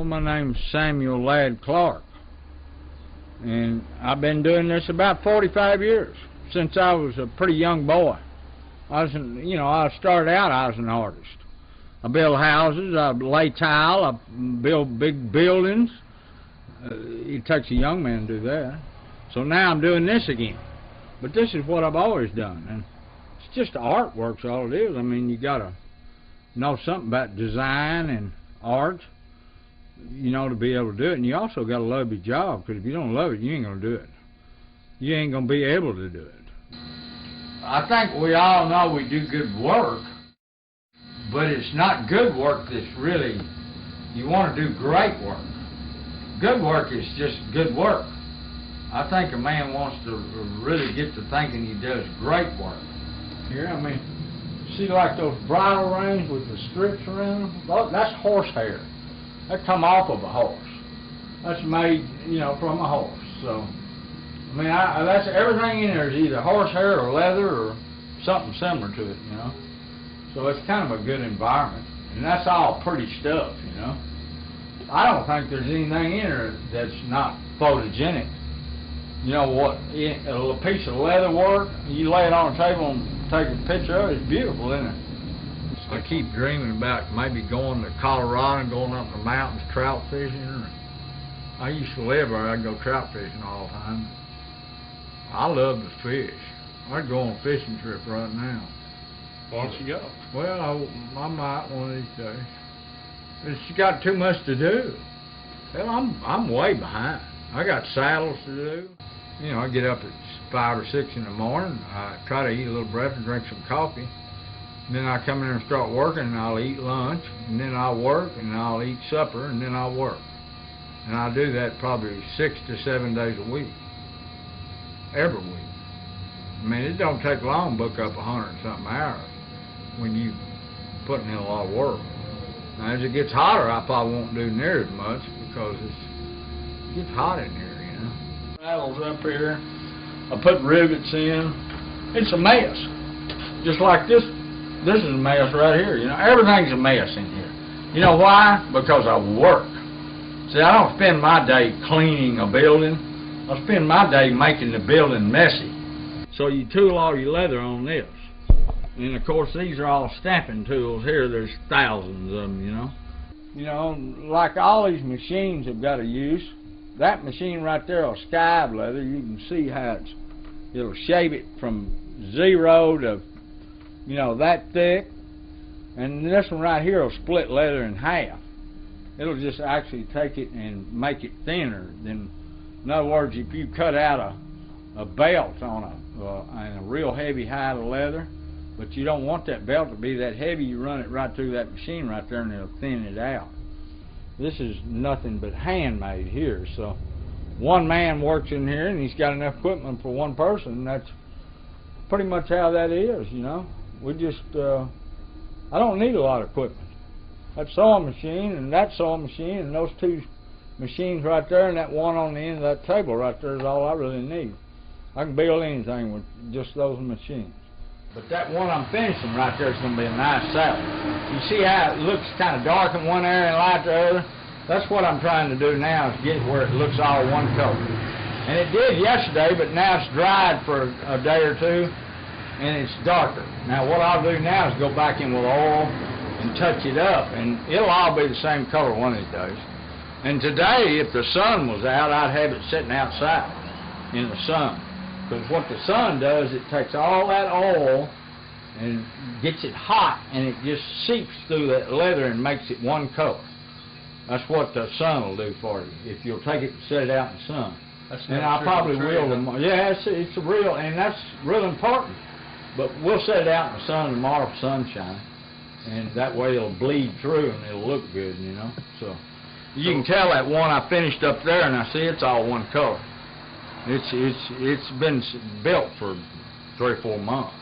my name's Samuel Clark, and I've been doing this about 45 years, since I was a pretty young boy. I started out, I was an artist. I build houses, I lay tile, I build big buildings. It takes a young man to do that. So now I'm doing this again. But this is what I've always done, and it's just artwork's all it is. I mean, you gotta know something about design and art, to be able to do it. And you also got to love your job, because if you don't love it, you ain't going to do it. You ain't going to be able to do it. I think we all know we do good work, but it's not good work that's really, you want to do great work. Good work is just good work. I think a man wants to really get to thinking he does great work. Here, I mean, see like those bridle reins with the strips around them? That's horsehair. That come off of a horse. That's made, from a horse. So, I mean, that's everything in there is either horsehair or leather or something similar to it, So it's kind of a good environment, and that's all pretty stuff, I don't think there's anything in there that's not photogenic. You know what? A piece of leather work, you lay it on a table and take a picture of it. It's beautiful, isn't it? I keep dreaming about maybe going to Colorado and going up in the mountains trout fishing. I used to live there. I'd go trout fishing all the time. I love to fish. I'd go on a fishing trip right now. Why don't you go? Well, I might one of these days. It's got too much to do. Hell, I'm way behind. I got saddles to do. I get up at 5 or 6 in the morning. I try to eat a little breakfast, drink some coffee. And then I come in and start working, and I'll eat lunch, and then I'll work, and I'll eat supper, and then I'll work. And I do that probably 6 to 7 days a week. Every week. I mean, it don't take long to book up 100 and something hours when you putting in a lot of work. Now, as it gets hotter, I probably won't do near as much because it gets hot in here, Saddles up here. I put rivets in. It's a mess. Just like this. This is a mess right here. Everything's a mess in here. You know why? Because I work. See, I don't spend my day cleaning a building. I spend my day making the building messy. So you tool all your leather on this. And of course, these are all stamping tools here. There's thousands of them, like all these machines have got a use. That machine right there will skive leather. You can see how it'll shave it from 0 to, that thick. And this one right here will split leather in half. It'll just actually take it and make it thinner. Then, in other words, if you cut out a belt on a real heavy hide of leather, but you don't want that belt to be that heavy, you run it right through that machine right there and it'll thin it out. This is nothing but handmade here, so one man works in here and he's got enough equipment for one person. That's pretty much how that is, We just, I don't need a lot of equipment. That sewing machine and that sewing machine and those two machines right there and that one on the end of that table right there is all I really need. I can build anything with just those machines. But that one I'm finishing right there is going to be a nice saddle. You see how it looks kind of dark in one area and light the other? That's what I'm trying to do now, is get where it looks all one color. And it did yesterday, but now it's dried for a day or two, and it's darker. Now what I'll do now is go back in with oil and touch it up, and it'll all be the same color one of these days. And today, if the sun was out, I'd have it sitting outside in the sun. Because what the sun does, it takes all that oil and gets it hot, and it just seeps through that leather and makes it one color. That's what the sun will do for you, if you'll take it and set it out in the sun. And I probably will tomorrow. Yeah, it's real, and that's real important. But we'll set it out in the sun tomorrow for sunshine, and that way it'll bleed through and it'll look good, So you can tell that one I finished up there, and I see it's all one color. It's been built for 3 or 4 months.